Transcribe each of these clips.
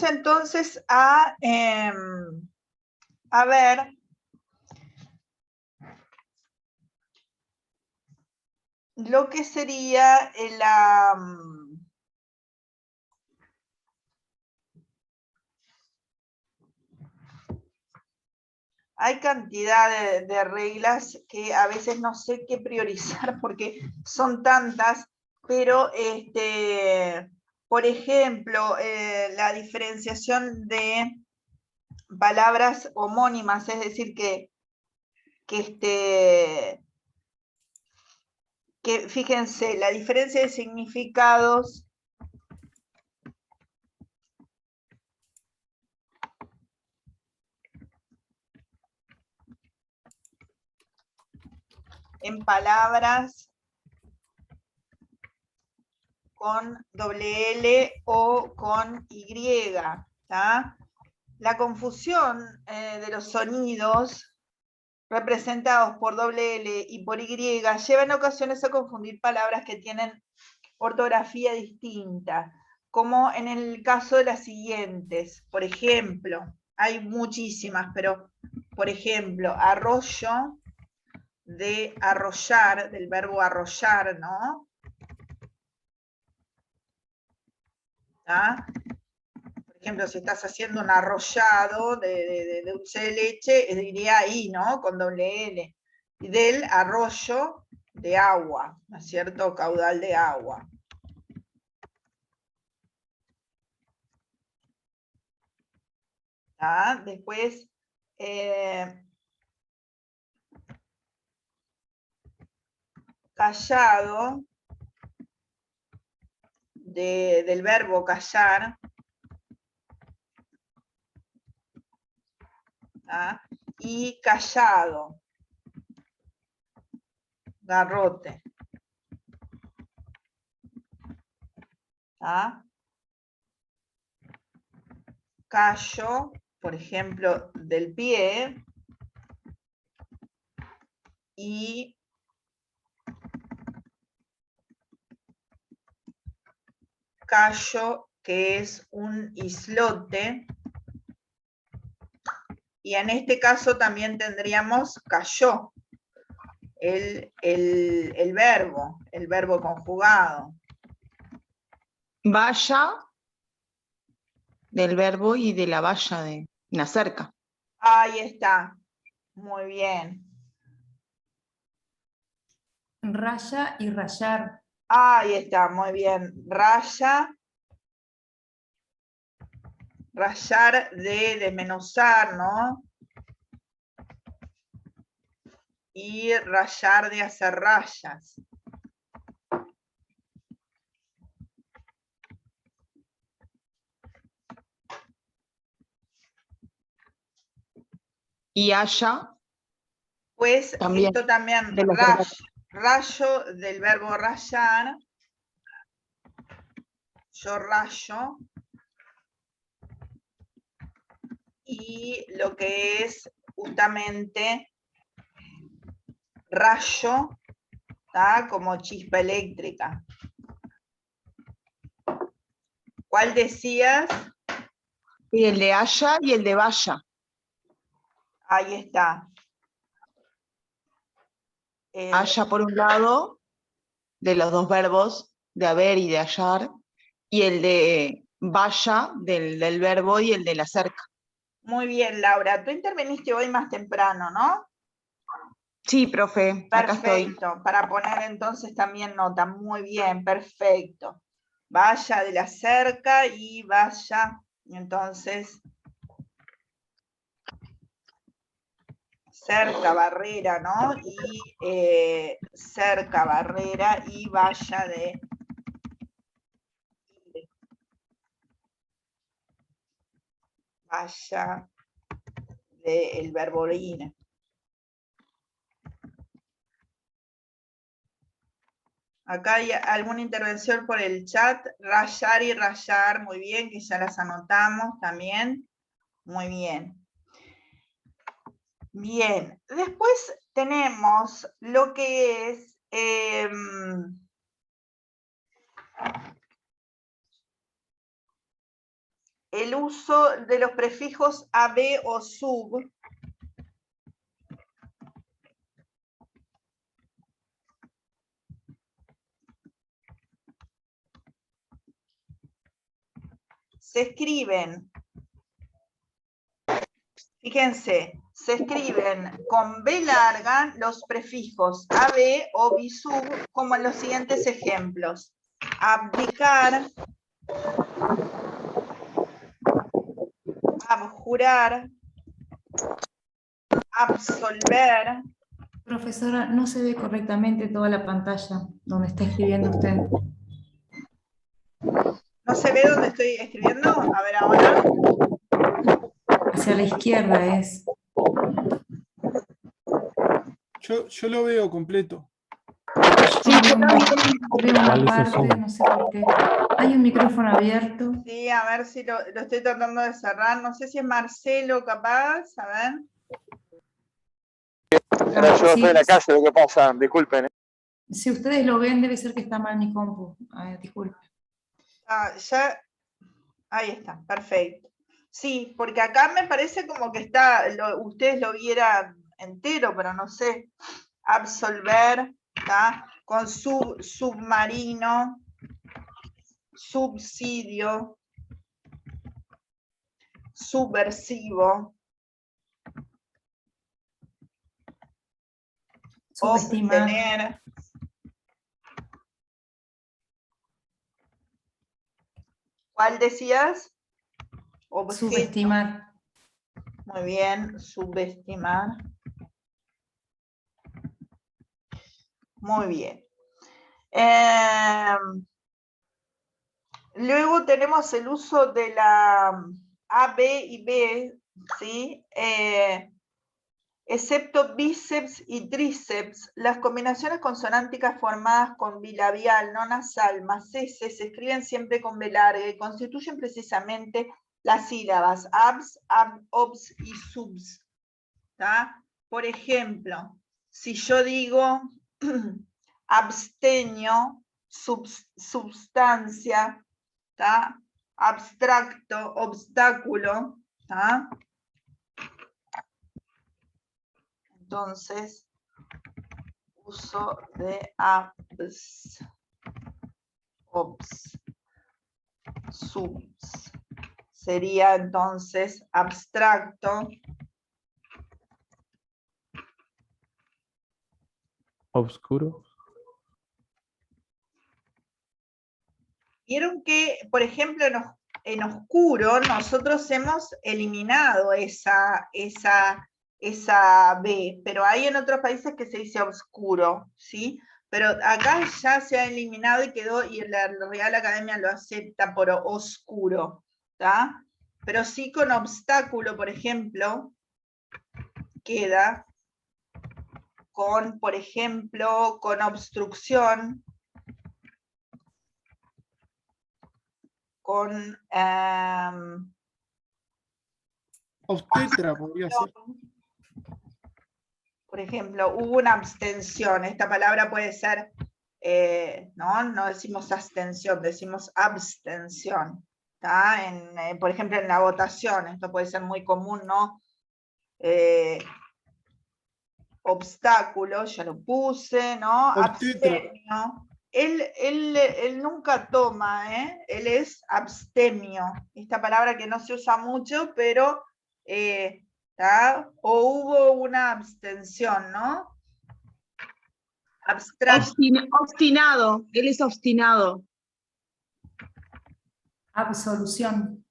entonces a ver lo que sería la... Hay cantidad de reglas que a veces no sé qué priorizar porque son tantas, pero por ejemplo, la diferenciación de palabras homónimas, es decir, que fíjense, la diferencia de significados en palabras con doble L o con Y, ¿tá? La confusión de los sonidos representados por doble L y por Y lleva en ocasiones a confundir palabras que tienen ortografía distinta, como en el caso de las siguientes. Por ejemplo, hay muchísimas, pero por ejemplo, arroyo, de arrollar, del verbo arrollar, ¿no? ¿Ah? Por ejemplo, si estás haciendo un arrollado de dulce de leche, diría ahí, ¿no? Con doble L. Y del arroyo de agua, ¿no es cierto? Caudal de agua. ¿Ah? Después, callado, del verbo callar, ¿ah? Y callado, garrote. ¿Ah? Callo, por ejemplo, del pie, y callo, que es un islote, y en este caso también tendríamos cayó, el verbo conjugado. Valla, del verbo, y de la valla, de una cerca. Ahí está, muy bien. Raya y rayar. Ahí está, muy bien. Raya, rayar de desmenuzar, ¿no? Y rayar de hacer rayas. Y haya. Pues También, esto también, de los rayo del verbo rayar, yo rayo, y lo que es justamente rayo, ¿tá? Como chispa eléctrica. ¿Cuál decías? Y el de haya y el de vaya. Ahí está. Haya por un lado, de los dos verbos, de haber y de hallar, y el de vaya, del verbo, y el de la cerca. Muy bien, Laura. Tú interveniste hoy más temprano, ¿no? Sí, profe, acá estoy. Perfecto, para poner entonces también nota. Muy bien, perfecto. Vaya de la cerca y vaya, entonces, cerca, barrera, ¿no? Y cerca, barrera y vaya de... Vaya del verbo ir. Acá hay alguna intervención por el chat. Rayar y rayar, muy bien, que ya las anotamos también. Muy bien. Bien, después tenemos lo que es el uso de los prefijos ab o sub. Se escriben, fíjense, se escriben con B larga los prefijos AB o bisub, como en los siguientes ejemplos. Abdicar, abjurar, absolver. Profesora, no se ve correctamente toda la pantalla donde está escribiendo usted. ¿No se ve dónde estoy escribiendo? A ver ahora. Hacia la izquierda es. Yo lo veo completo. Sí, yo también. Veo una ¿Cuál es el parte, Zoom? no sé por qué. Hay un micrófono abierto. Sí, a ver si lo estoy tratando de cerrar. No sé si es Marcelo capaz, a ver. Era yo, Sí, estoy en la calle, lo que pasa, disculpen. si ustedes lo ven, debe ser que está mal mi compu. Disculpe. Ah, ya, ahí está, perfecto. Sí, porque acá me parece como que está, ustedes lo vieran entero, pero no sé. Absolver, ¿tá? Con submarino, subsidio, subversivo, Subestimar. obtener. ¿Cuál decías? Objeto. Subestimar. Muy bien, subestimar. Muy bien. Luego tenemos el uso de la A, B y B, ¿sí? Excepto bíceps y tríceps, las combinaciones consonánticas formadas con bilabial, no nasal, más S, se escriben siempre con B larga y constituyen precisamente las sílabas abs, obs y subs. ¿Tá? Por ejemplo, si yo digo abstenio, substancia, ¿tá? Abstracto, obstáculo, ¿tá? Entonces, uso de abs, obs, subs. Sería entonces abstracto, Obscuro. vieron que, por ejemplo, en oscuro nosotros hemos eliminado esa B, pero hay en otros países que se dice oscuro, ¿sí? Pero acá ya se ha eliminado y quedó, y la Real Academia lo acepta por oscuro, ¿tá? Pero sí con obstáculo, por ejemplo, queda con, por ejemplo, con obstrucción, con Obstetra podría ser. por ejemplo, hubo una abstención. Esta palabra puede ser, no decimos abstención, decimos abstención. Por ejemplo, en la votación, esto puede ser muy común, ¿no? Obstáculo, ya lo puse, ¿no? Obstetra. Abstemio. Él nunca toma, él es abstemio. Esta palabra que no se usa mucho, pero o hubo una abstención, ¿no? Abstracto. Obstinado, él es obstinado. Absolución.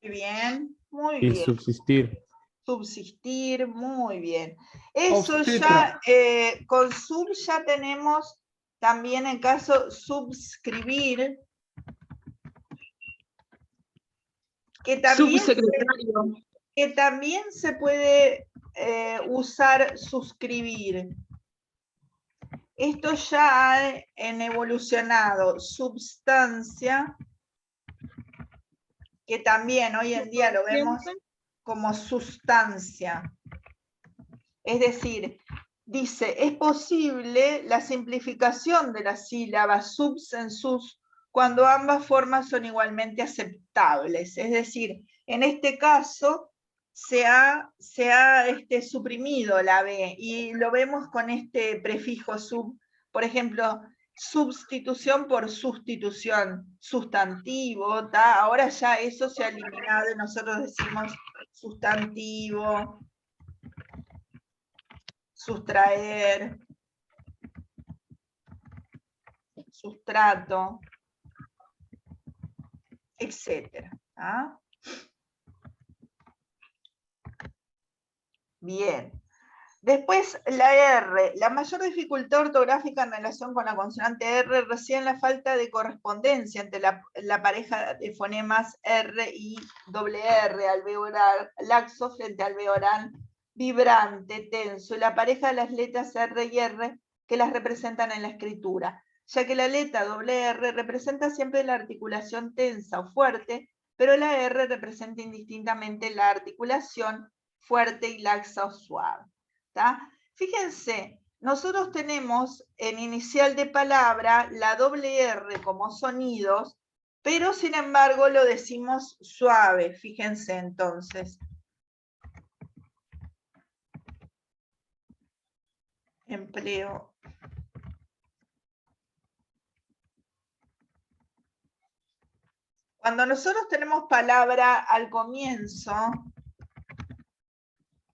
Muy bien, muy Y bien. subsistir. Subsistir, muy bien. Eso Obstetra. ya, con sub ya tenemos también el caso subscribir, que también se puede usar suscribir. Esto ya ha evolucionado. Substancia, que también hoy en día lo vemos como sustancia. Es decir, dice, es posible la simplificación de las sílabas subs en sus cuando ambas formas son igualmente aceptables. Es decir, en este caso se ha suprimido la B y lo vemos con este prefijo sub, por ejemplo, sustitución por sustitución, sustantivo, ahora ya eso se ha eliminado y nosotros decimos sustantivo, sustraer, sustrato, etcétera. ¿Ah? Bien. Después la R. La mayor dificultad ortográfica en relación con la consonante R reside en la falta de correspondencia entre la pareja de fonemas R y R, alveolar laxo frente al alveolar vibrante, tenso, y la pareja de las letras R y R que las representan en la escritura, ya que la letra R representa siempre la articulación tensa o fuerte, pero la R representa indistintamente la articulación fuerte y laxa o suave. ¿Tá? Fíjense, nosotros tenemos en inicial de palabra la R como sonidos, pero sin embargo lo decimos suave. Fíjense entonces. Empleo. Cuando nosotros tenemos palabra al comienzo,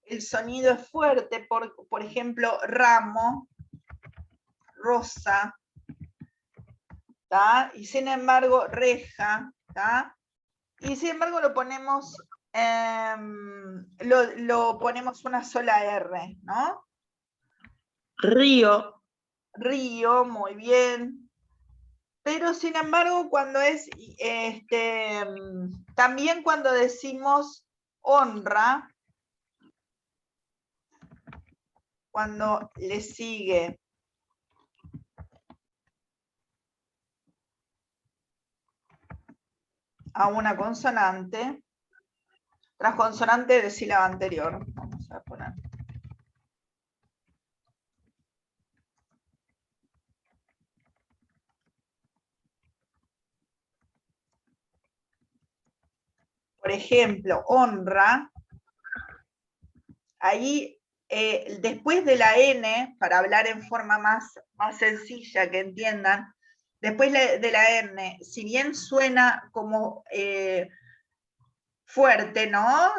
el sonido es fuerte, por ejemplo, ramo, rosa, ¿tá? Y sin embargo, reja, ¿tá? Y sin embargo lo ponemos, lo ponemos una sola R, ¿no? Río, Río, muy bien. Pero sin embargo, cuando es, también cuando decimos honra, cuando le sigue a una consonante, tras consonante de sílaba anterior. Vamos a poner. Por ejemplo, honra, ahí después de la N, para hablar en forma más sencilla, que entiendan, después de la N, si bien suena como fuerte, ¿no?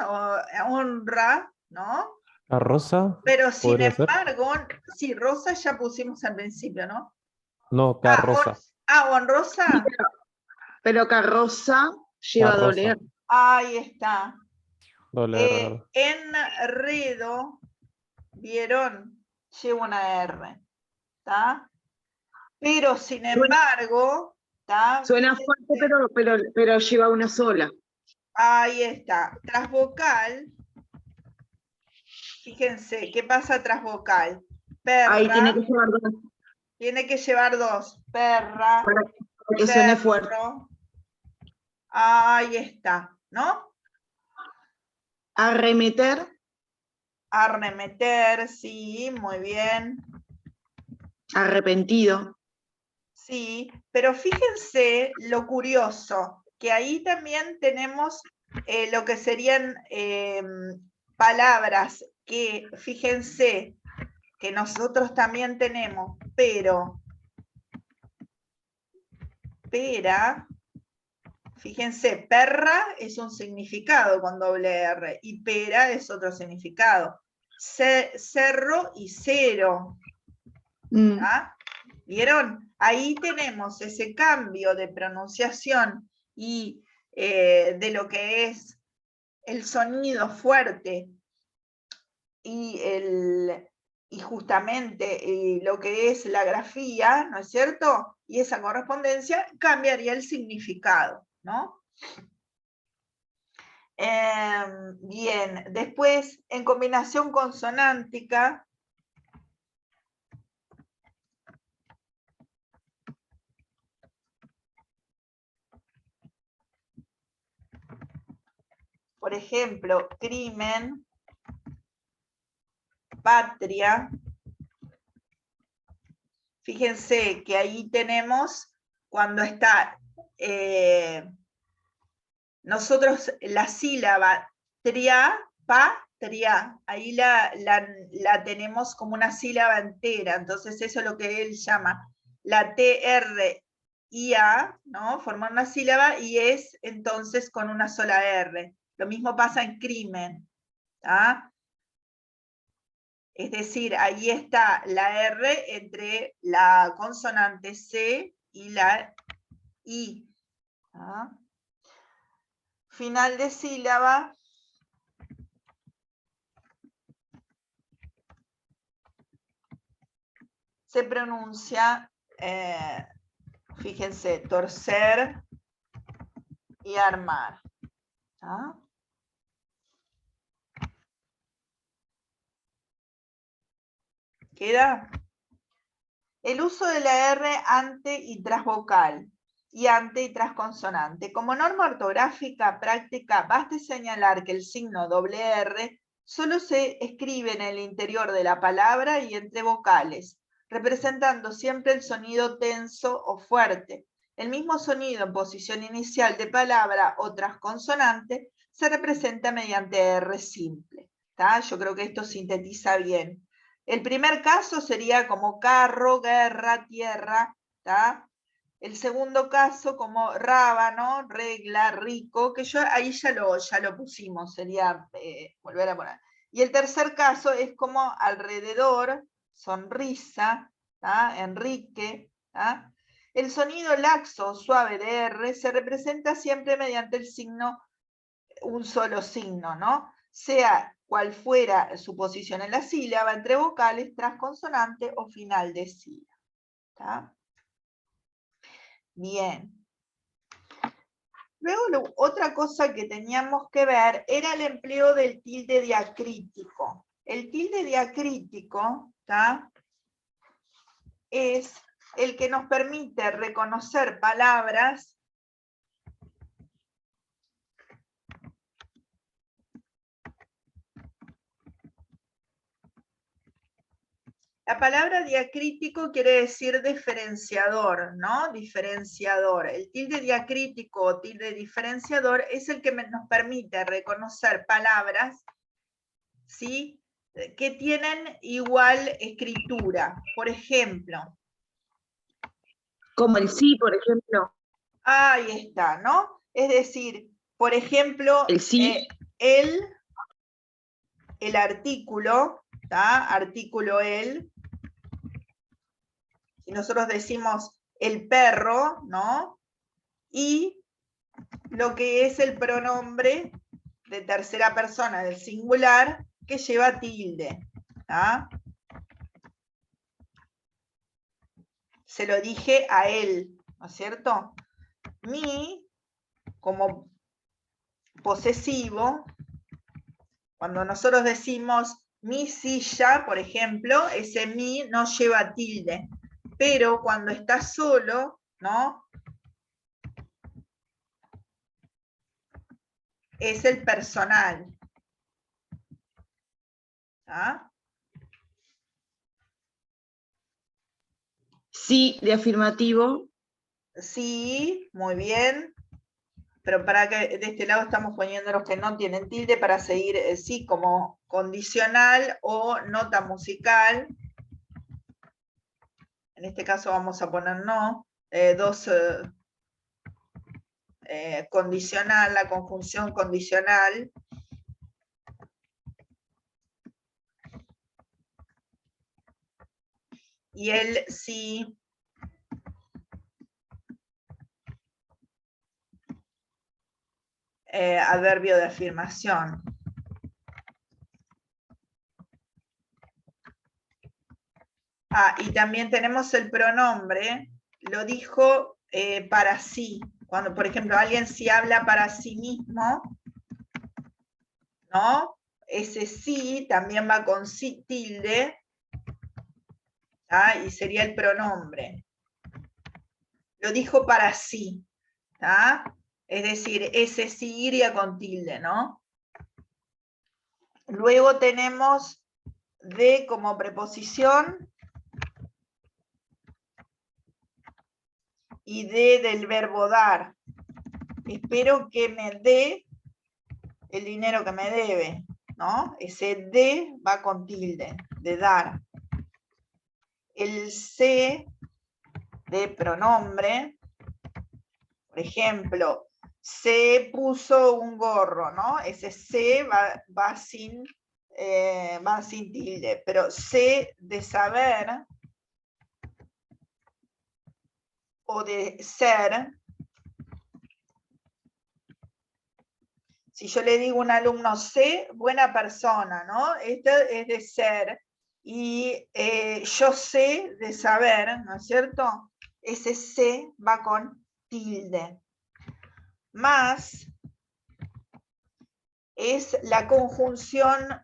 Honra, ¿no? ¿A rosa? Pero sin ¿Podría ser? embargo, sí, rosa ya pusimos al principio, ¿no? No, carroza. Honrosa. pero carroza lleva Carroza. doble R. Ahí está. R. Enredo, ¿vieron? Lleva una R, ¿está? Pero sin embargo, ¿está? Suena fuerte, pero lleva una sola. Ahí está. Tras vocal, fíjense, ¿qué pasa tras vocal? Perra. Ahí tiene que llevar dos. Tiene que llevar dos. Perra. Para que suene fuerte. Ahí está, ¿no? Arremeter. Arremeter, sí, muy bien. Arrepentido. Sí, pero fíjense lo curioso, que ahí también tenemos lo que serían palabras que, fíjense, que nosotros también tenemos, pero, pera, fíjense, perra es un significado con doble R, y pera es otro significado. Cerro y cero. ¿Ah? ¿Vieron? Ahí tenemos ese cambio de pronunciación y de lo que es el sonido fuerte y justamente lo que es la grafía, ¿no es cierto? Y esa correspondencia cambiaría el significado, ¿no? Bien, después en combinación consonántica, por ejemplo, crimen, patria. Fíjense que ahí tenemos, cuando está nosotros la sílaba patria, ahí la tenemos como una sílaba entera, entonces eso es lo que él llama la TRIA, ¿no? Formar una sílaba y es entonces con una sola R. Lo mismo pasa en crimen, ¿tá? Es decir, ahí está la R entre la consonante C y la I. ¿Ah? Final de sílaba. Se pronuncia, fíjense, torcer y armar. ¿Ah? ¿Queda? El uso de la R ante y tras vocal y ante y tras consonante. Como norma ortográfica práctica, basta señalar que el signo doble R solo se escribe en el interior de la palabra y entre vocales, representando siempre el sonido tenso o fuerte. El mismo sonido en posición inicial de palabra o tras consonante se representa mediante R simple. ¿Tá? Yo creo que esto sintetiza bien. El primer caso sería como carro, guerra, tierra, ¿tá? El segundo caso como rábano, regla, rico, que yo ahí ya lo pusimos, sería volver a poner. Y el tercer caso es como alrededor, sonrisa, ¿tá? Enrique, ¿tá? El sonido laxo o suave de R se representa siempre mediante el signo, un solo signo, ¿no? Sea cual fuera su posición en la sílaba, entre vocales, tras consonante o final de sílaba. ¿Tá? Bien. Luego, otra cosa que teníamos que ver era el empleo del tilde diacrítico. El tilde diacrítico, ¿tá? Es el que nos permite reconocer palabras La palabra diacrítico quiere decir diferenciador, ¿no? Diferenciador. El tilde diacrítico o tilde diferenciador es el que nos permite reconocer palabras, ¿sí? Que tienen igual escritura. Por ejemplo. Como el sí, por ejemplo. Ahí está, ¿no? Es decir, por ejemplo, El sí. El artículo, ¿tá? Artículo el. Si nosotros decimos el perro, ¿no? Y lo que es el pronombre de tercera persona del singular que lleva tilde. ¿Ah? Se lo dije a él, ¿no es cierto? Mi, como posesivo, cuando nosotros decimos mi silla, por ejemplo, ese mi no lleva tilde. Pero cuando está solo, ¿no? Es el personal. ¿Ah? Sí, de afirmativo. Sí, muy bien. Pero para que de este lado estamos poniendo los que no tienen tilde para seguir, sí, como condicional o nota musical. En este caso vamos a poner no. Condicional, la conjunción condicional. Y el sí. Adverbio de afirmación. Y también tenemos el pronombre, lo dijo para sí. Cuando, por ejemplo, alguien sí habla para sí mismo, ¿no? Ese sí también va con sí tilde, ¿tá? Y sería el pronombre. Lo dijo para sí, ¿tá? Es decir, ese sí iría con tilde, ¿no? Luego tenemos de como preposición y D del verbo dar. Espero que me dé el dinero que me debe, ¿no? Ese D va con tilde, de dar. El C de pronombre, por ejemplo, se puso un gorro, ¿no? Ese se va sin tilde, pero se de saber o de ser. Si yo le digo a un alumno, sé buena persona, ¿no? Esto es de ser. Y yo sé de saber, ¿no es cierto? Ese sé va con tilde. Más es la conjunción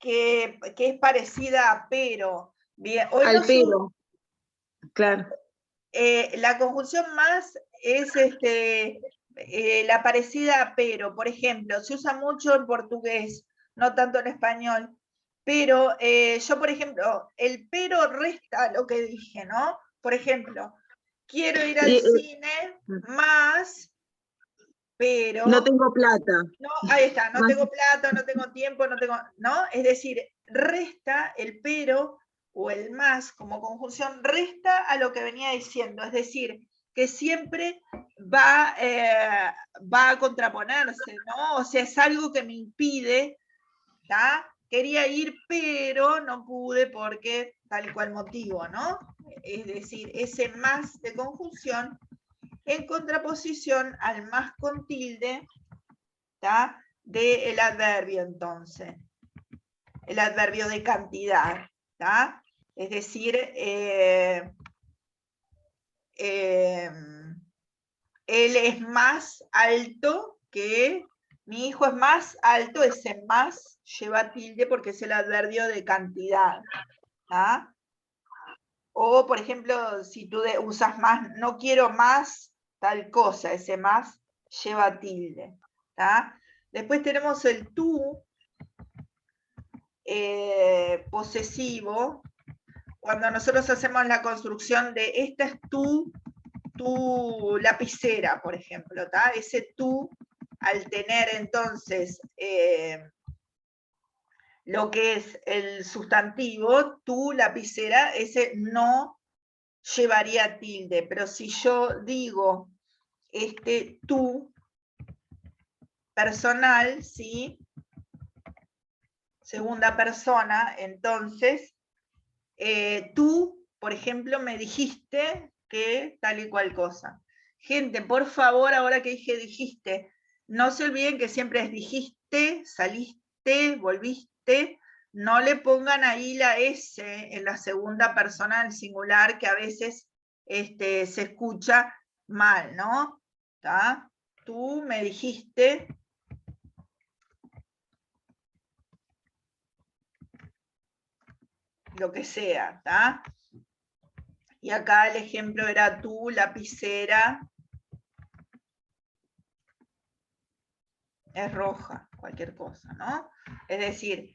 que es parecida a pero. Bien, hoy Al pero, claro. La conjunción más es la parecida a pero. Por ejemplo, se usa mucho en portugués, no tanto en español. Pero yo, por ejemplo, el pero resta lo que dije, ¿no? Por ejemplo, quiero ir al cine más, pero... No tengo plata. No, ahí está, no tengo plata, no tengo tiempo, no tengo... ¿No? Es decir, resta el pero o el más como conjunción, resta a lo que venía diciendo. Es decir, que siempre va a contraponerse, ¿no? O sea, es algo que me impide, ¿tá? Quería ir, pero no pude porque tal y cual motivo, ¿no? Es decir, ese más de conjunción en contraposición al más con tilde, ¿tá? Del adverbio, entonces. El adverbio de cantidad, ¿tá? Es decir, él es más alto que... Mi hijo es más alto, ese más lleva tilde porque es el adverbio de cantidad, ¿tá? O, por ejemplo, si tú usas más, no quiero más tal cosa, ese más lleva tilde, ¿tá? Después tenemos el tú, posesivo, cuando nosotros hacemos la construcción de esta es tu lapicera, por ejemplo, ¿tá? Ese tú, al tener entonces lo que es el sustantivo, tu lapicera, ese no llevaría tilde, pero si yo digo tú personal, ¿sí? Segunda persona, entonces, tú, por ejemplo, me dijiste que tal y cual cosa. Gente, por favor, ahora que dije dijiste, no se olviden que siempre es dijiste, saliste, volviste, no le pongan ahí la S en la segunda persona del singular, que a veces se escucha mal, ¿no? ¿Tá? Tú me dijiste... lo que sea, ¿está? Y acá el ejemplo era tu lapicera es roja, cualquier cosa, ¿no? Es decir,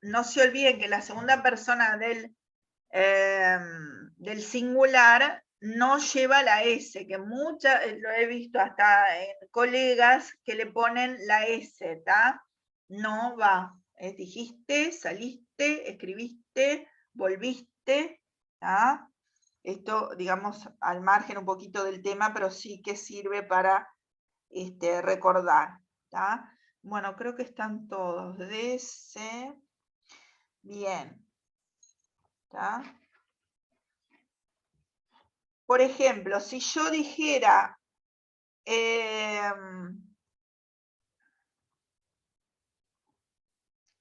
no se olviden que la segunda persona del singular no lleva la S, que lo he visto hasta en colegas que le ponen la S, ¿está? No va. Dijiste, saliste, escribiste, volviste, ¿tá? Esto, digamos, al margen un poquito del tema, pero sí que sirve para recordar, ¿tá? Bueno, creo que están todos. Bien. ¿Tá? Por ejemplo, si yo dijera...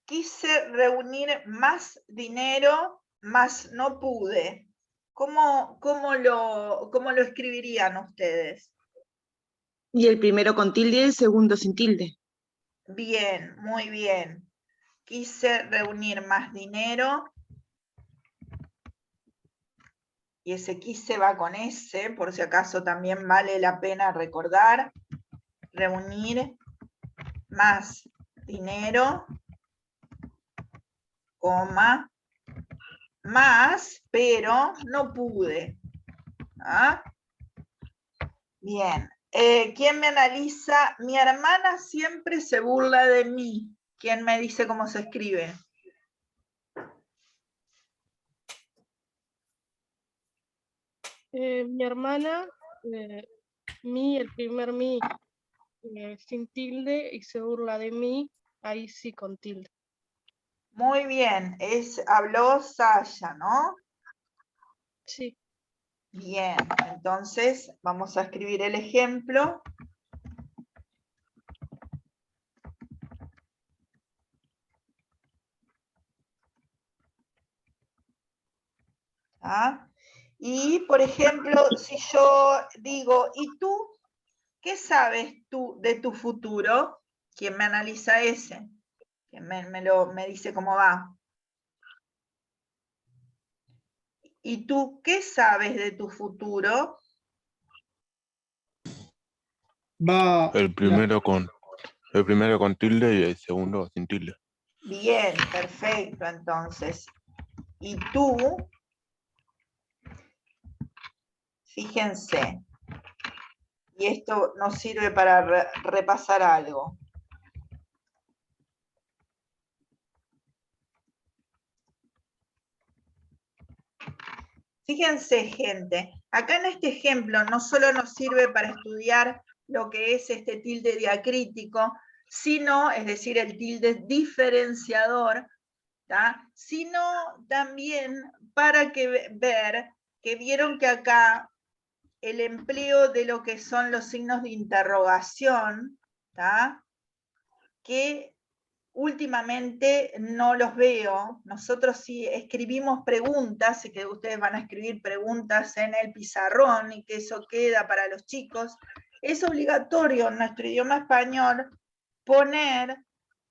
quise reunir más dinero, más no pude. ¿Cómo lo escribirían ustedes? Y el primero con tilde y el segundo sin tilde. Bien, muy bien. Quise reunir más dinero. Y ese quise va con S, por si acaso también vale la pena recordar. Reunir más dinero, coma, más, pero no pude. ¿Ah? Bien. ¿Quién me analiza? Mi hermana siempre se burla de mí. ¿Quién me dice cómo se escribe? Mi hermana, el primer mi, sin tilde, y se burla de mí, ahí sí con tilde. Muy bien. Habló Sasha, ¿no? Sí. Bien. Entonces, vamos a escribir el ejemplo. ¿Ah? Y, por ejemplo, si yo digo, ¿y tú? ¿Qué sabes tú de tu futuro? ¿Quién me analiza ese? ¿Quién me dice cómo va? ¿Y tú qué sabes de tu futuro? Va. El primero con tilde y el segundo sin tilde. Bien, perfecto, entonces. ¿Y tú? Fíjense. Y esto nos sirve para repasar algo. Fíjense, gente, acá en este ejemplo no solo nos sirve para estudiar lo que es este tilde diacrítico, sino, es decir, el tilde diferenciador, ¿tá? Sino también para ver que vieron que acá el empleo de lo que son los signos de interrogación, ¿tá? Que últimamente no los veo. Nosotros sí escribimos preguntas, y que ustedes van a escribir preguntas en el pizarrón y que eso queda para los chicos. Es obligatorio en nuestro idioma español poner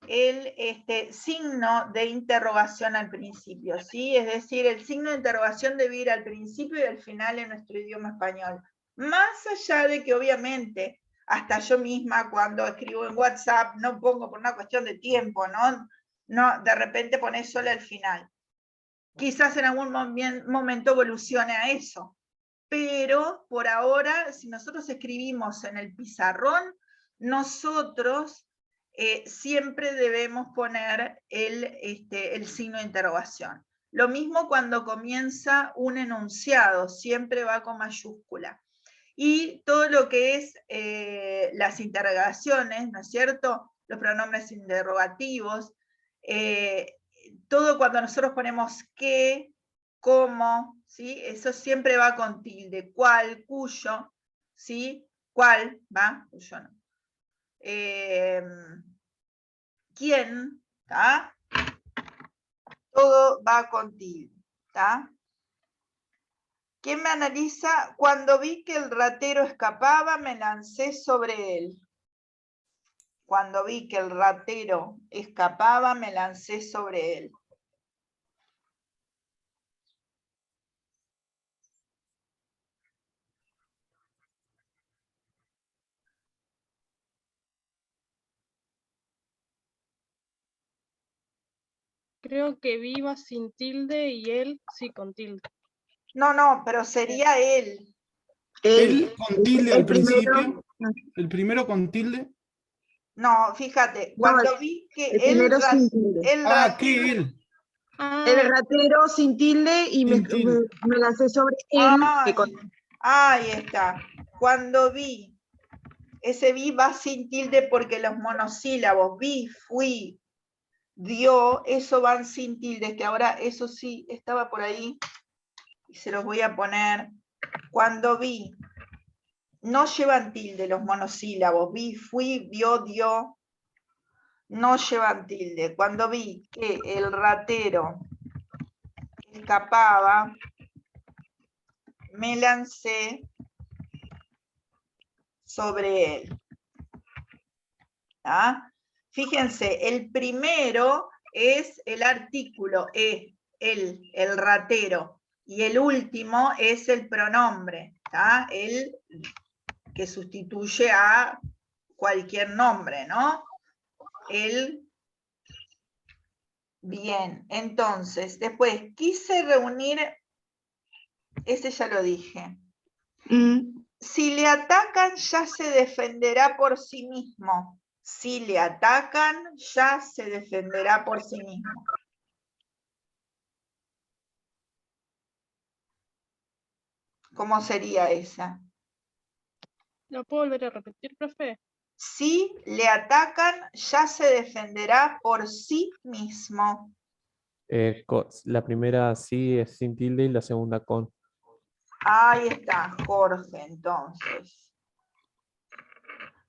el signo de interrogación al principio, ¿sí? Es decir, el signo de interrogación debe ir al principio y al final en nuestro idioma español. Más allá de que obviamente hasta yo misma cuando escribo en WhatsApp no pongo por una cuestión de tiempo, ¿no? No, de repente pones solo al final. Quizás en algún momento evolucione a eso, pero por ahora, si nosotros escribimos en el pizarrón, nosotros siempre debemos poner el signo de interrogación. Lo mismo cuando comienza un enunciado, siempre va con mayúscula. Y todo lo que es las interrogaciones, ¿no es cierto? Los pronombres interrogativos, todo cuando nosotros ponemos qué, cómo, ¿sí? Eso siempre va con tilde, cuál, cuyo, ¿sí? ¿Cuál? ¿Va? Cuyo no. ¿Quién? ¿Tá? Todo va con tilde, ¿tá? ¿Quién me analiza? Cuando vi que el ratero escapaba, me lancé sobre él. Cuando vi que el ratero escapaba, me lancé sobre él. Creo que viva sin tilde y él sí con tilde. No, pero sería él. Él con tilde al primero, principio. El primero con tilde. No, fíjate, No, cuando vi que el primero sin tilde. el Ah, ratero, que él. El Ah, ratero sin tilde y Sin tilde. me lancé sobre él. ay, ahí está. Cuando vi, ese vi va sin tilde porque los monosílabos, vi, fui, dio, eso van sin tildes, que ahora eso sí estaba por ahí, y se los voy a poner. Cuando vi, no llevan tilde los monosílabos, vi, fui, vio, dio, no llevan tilde. Cuando vi que el ratero escapaba, me lancé sobre él. ¿Ah? Fíjense, el primero es el artículo, es el ratero, y el último es el pronombre, ¿tá? El que sustituye a cualquier nombre, ¿no? El Bien, entonces, después, quise reunir, ese ya lo dije. Si le atacan, ya se defenderá por sí mismo. Si le atacan, ya se defenderá por sí mismo. ¿Cómo sería esa? ¿Lo puedo volver a repetir, profe? Si le atacan, ya se defenderá por sí mismo. La primera sí es sin tilde y la segunda con. Ahí está, Jorge, entonces.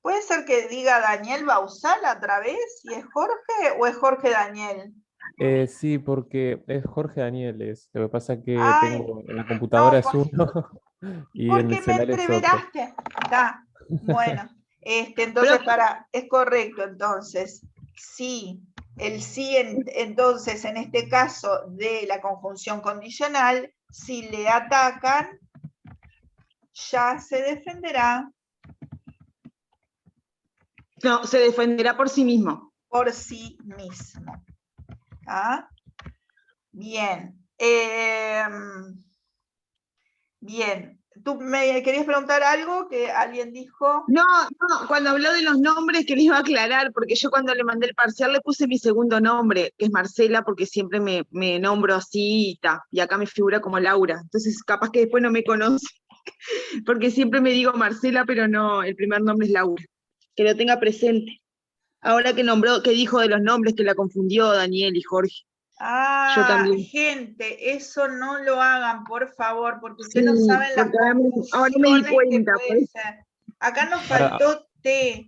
¿Puede ser que diga Daniel Bausal otra vez? ¿Si es Jorge o es Jorge Daniel? Sí, porque es Jorge Daniel. Lo que pasa que Ay, tengo en la computadora es uno y en el porque me celular es otro. entreveraste. Está, bueno. Entonces, es correcto, entonces. Sí, el sí, entonces, en este caso de la conjunción condicional, si le atacan, ya se defenderá No, se defenderá por sí mismo. por sí mismo. ¿Ah? Bien. Bien. ¿Tú me querías preguntar algo que alguien dijo? No, cuando habló de los nombres que le iba a aclarar, porque yo cuando le mandé el parcial le puse mi segundo nombre, que es Marcela, porque siempre me nombro así y acá me figura como Laura. Entonces capaz que después no me conoce, porque siempre me digo Marcela, pero no, el primer nombre es Laura. Que lo tenga presente. Ahora que nombró, que dijo de los nombres, que la confundió Daniel y Jorge. Yo también. Gente, eso no lo hagan, por favor, porque ustedes no Sí, saben las porque ahora me di confusiones que cuenta. puede Pues. ser. Acá nos Ahora, faltó T.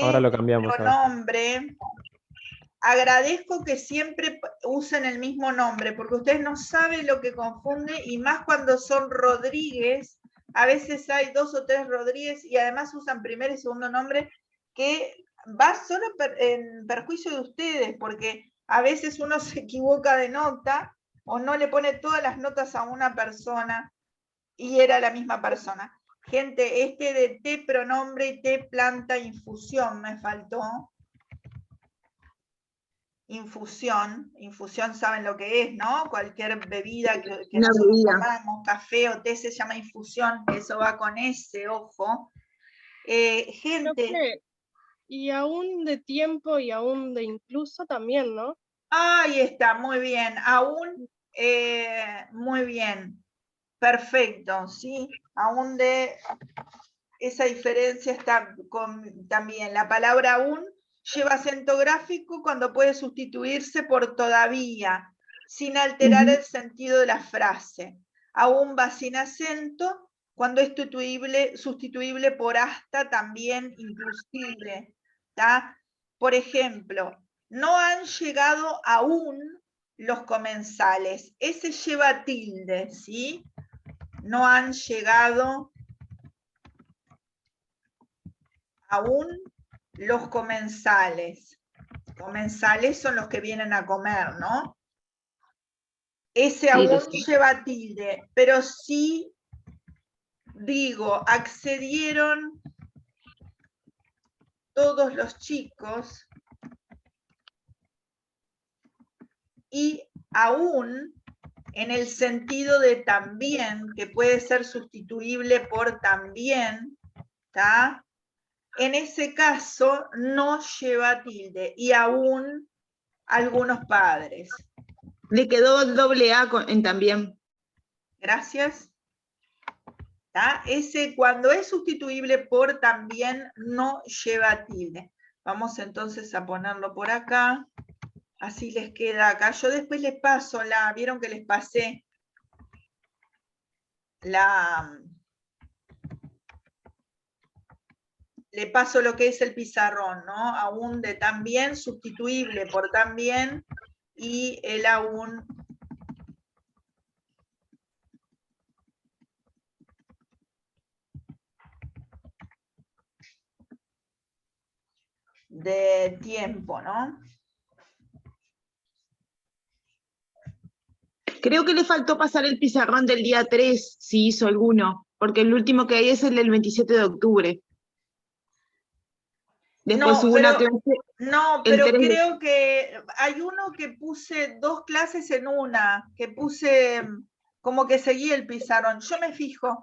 ahora T lo de cambiamos. pronombre. Agradezco que siempre usen el mismo nombre, porque ustedes no saben lo que confunde, y más cuando son Rodríguez. A veces hay 2 o 3 Rodríguez y además usan primer y segundo nombre, que va solo en perjuicio de ustedes, porque a veces uno se equivoca de nota o no le pone todas las notas a una persona y era la misma persona. Gente, de T pronombre y T planta infusión me faltó. Infusión saben lo que es, ¿no? Cualquier bebida que nosotros tomamos, café o té, se llama infusión, eso va con ese, ojo. Gente. Profe, y aún de tiempo y aún de incluso también, ¿no? Ahí está, muy bien, aún, muy bien, perfecto, ¿sí? Aún de esa diferencia está también. La palabra aún lleva acento gráfico cuando puede sustituirse por todavía, sin alterar el sentido de la frase. Aún va sin acento cuando es sustituible por hasta, también, inclusive. ¿Tá? Por ejemplo, no han llegado aún los comensales. Ese lleva tilde, ¿sí? No han llegado aún los comensales. Comensales son los que vienen a comer, ¿no? Ese aún lleva tilde, pero sí digo, accedieron todos los chicos y aún en el sentido de también, que puede ser sustituible por también, ¿está? En ese caso no lleva tilde y aún algunos padres. Le quedó doble A en también. Gracias. ¿Tá? Ese cuando es sustituible por también no lleva tilde. Vamos entonces a ponerlo por acá. Así les queda acá. Yo después les paso vieron que les pasé le paso lo que es el pizarrón, ¿no? Aún de también, sustituible por también, y el aún de tiempo, ¿no? Creo que le faltó pasar el pizarrón del día 3, si hizo alguno, porque el último que hay es el del 27 de octubre. Después No, hubo una pero- clase. No, El pero tres- creo que hay uno que puse 2 clases en una, que puse como que seguí el pizarrón. Yo me fijo,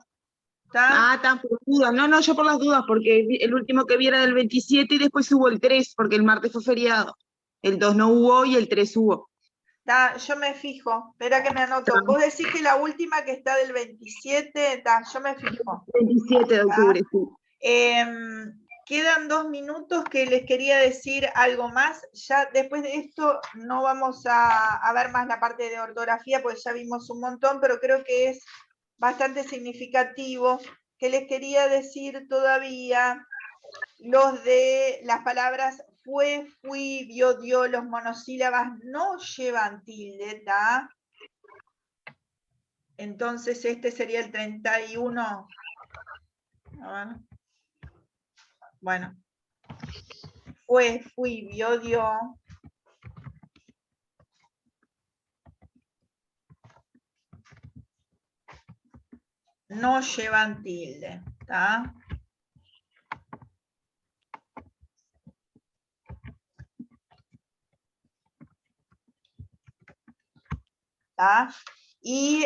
¿está? Ah, tan por dudas. No, no, yo por las dudas, porque el último que vi era del 27 y después hubo el 3, porque el martes fue feriado. El 2 no hubo y el 3 hubo. Yo me fijo, espera que me anoto. Vos decís que la última que está del 27, yo me fijo. 27 de octubre, sí. Quedan 2 minutos que les quería decir algo más. Ya después de esto no vamos a ver más la parte de ortografía, porque ya vimos un montón, pero creo que es bastante significativo. Que les quería decir todavía los de las palabras fue, fui, vio, dio, los monosílabas no llevan tilde, ¿tá? Entonces este sería el 31. A ver. Bueno. Fue, fui, vio, dio. No llevan tilde, ¿tá? ¿Tá? Y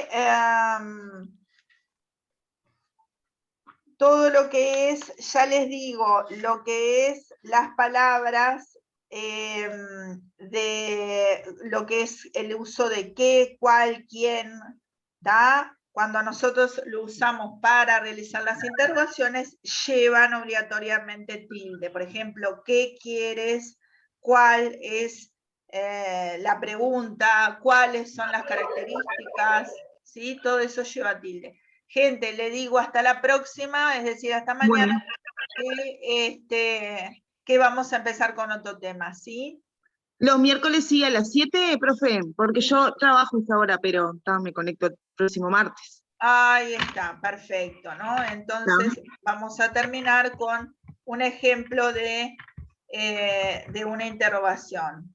todo lo que es, ya les digo, lo que es las palabras de lo que es el uso de qué, cuál, quién, ¿tá? Cuando nosotros lo usamos para realizar las interrogaciones, llevan obligatoriamente tilde. Por ejemplo, ¿qué quieres? ¿Cuál es la pregunta? ¿Cuáles son las características? ¿Sí? Todo eso lleva tilde. Gente, le digo hasta la próxima, es decir, hasta mañana, que vamos a empezar con otro tema, ¿sí? Los miércoles sí a las 7, profe, porque yo trabajo esa hora, pero me conecto el próximo martes. Ahí está, perfecto, ¿no? Entonces vamos a terminar con un ejemplo de una interrogación.